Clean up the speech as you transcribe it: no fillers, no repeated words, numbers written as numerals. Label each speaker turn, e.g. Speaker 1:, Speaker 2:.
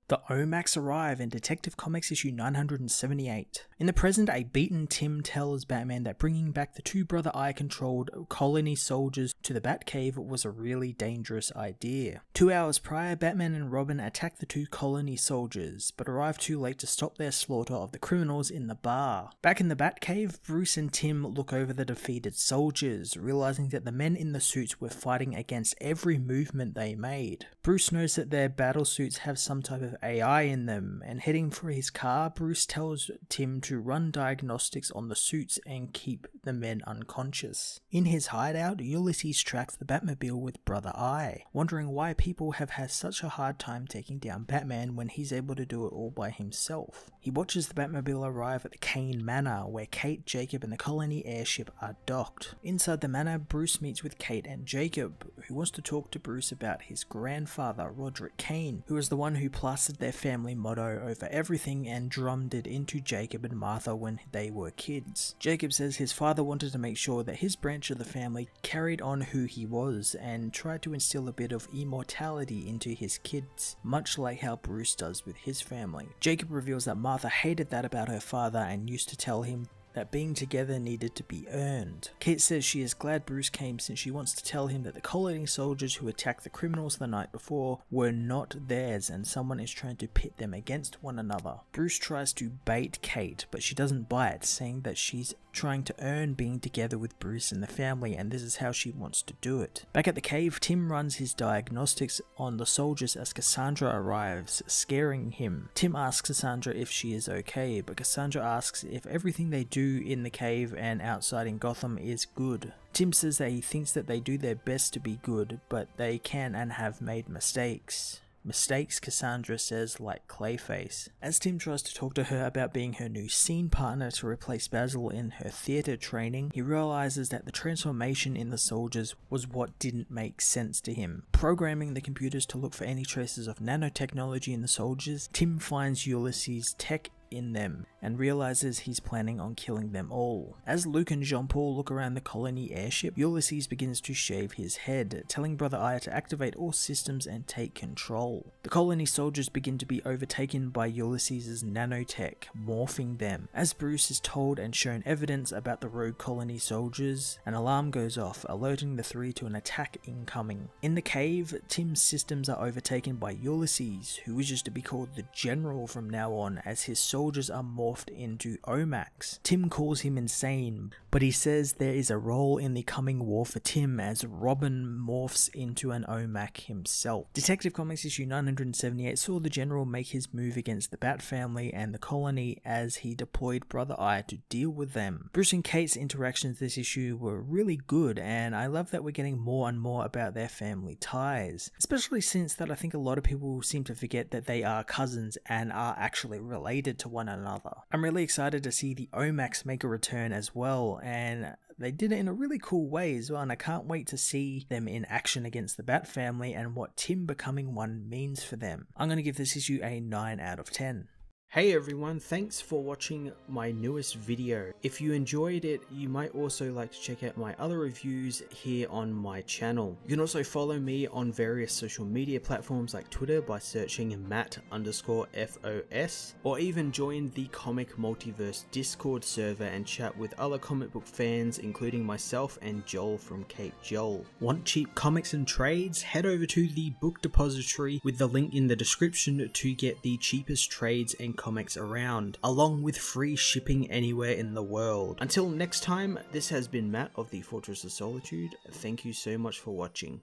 Speaker 1: The OMACs arrive in Detective Comics issue 978. In the present, a beaten Tim tells Batman that bringing back the two Brother Eye-controlled colony soldiers to the Batcave was a really dangerous idea. 2 hours prior, Batman and Robin attack the two colony soldiers, but arrive too late to stop their slaughter of the criminals in the bar. Back in the Batcave, Bruce and Tim look over the defeated soldiers, realizing that the men in the suits were fighting against every movement they made. Bruce knows that their battle suits have some type of AI in them, and heading for his car, Bruce tells Tim to run diagnostics on the suits and keep the men unconscious. In his hideout, Ulysses tracks the Batmobile with Brother Eye, wondering why people have had such a hard time taking down Batman when he's able to do it all by himself. He watches the Batmobile arrive at the Kane Manor, where Kate, Jacob and the colony airship are docked. Inside the manor, Bruce meets with Kate and Jacob, who wants to talk to Bruce about his grandfather, Roderick Kane, who was the one who plastered their family motto over everything and drummed it into Jacob and Martha when they were kids. Jacob says his father wanted to make sure that his branch of the family carried on who he was and tried to instill a bit of immortality into his kids, much like how Bruce does with his family. Jacob reveals that Martha hated that about her father and used to tell him that being together needed to be earned. Kate says she is glad Bruce came since she wants to tell him that the colony soldiers who attacked the criminals the night before were not theirs and someone is trying to pit them against one another. Bruce tries to bait Kate, but she doesn't bite, saying that she's trying to earn being together with Bruce and the family, and this is how she wants to do it. Back at the cave, Tim runs his diagnostics on the soldiers as Cassandra arrives, scaring him. Tim asks Cassandra if she is okay, but Cassandra asks if everything they do in the cave and outside in Gotham is good. Tim says that he thinks that they do their best to be good, but they can and have made mistakes. Mistakes, Cassandra says, like Clayface. As Tim tries to talk to her about being her new scene partner to replace Basil in her theatre training, he realizes that the transformation in the soldiers was what didn't make sense to him. Programming the computers to look for any traces of nanotechnology in the soldiers, Tim finds Ulysses' tech in them and realizes he's planning on killing them all. As Luke and Jean-Paul look around the colony airship, Ulysses begins to shave his head, telling Brother Eye to activate all systems and take control. The colony soldiers begin to be overtaken by Ulysses' nanotech, morphing them. As Bruce is told and shown evidence about the rogue colony soldiers, an alarm goes off, alerting the three to an attack incoming. In the cave, Tim's systems are overtaken by Ulysses, who wishes to be called the General from now on as his soldiers are morphed into OMACs. Tim calls him insane, but he says there is a role in the coming war for Tim as Robin morphs into an OMAC himself. Detective Comics issue 978 saw the General make his move against the Bat family and the colony as he deployed Brother Eye to deal with them. Bruce and Kate's interactions this issue were really good, and I love that we're getting more and more about their family ties, especially since that I think a lot of people seem to forget that they are cousins and are actually related to one another. I'm really excited to see the OMACs make a return as well, and they did it in a really cool way as well, and I can't wait to see them in action against the Bat family and what Tim becoming one means for them. I'm going to give this issue a 9 out of 10. Hey everyone, thanks for watching my newest video. If you enjoyed it, you might also like to check out my other reviews here on my channel. You can also follow me on various social media platforms like Twitter by searching Matt_FOS, or even join the Comic Multiverse Discord server and chat with other comic book fans, including myself and Joel from Cape Joel. Want cheap comics and trades? Head over to the book depository with the link in the description to get the cheapest trades and comics around, along with free shipping anywhere in the world. Until next time, this has been Matt of the Fortress of Solitude. Thank you so much for watching.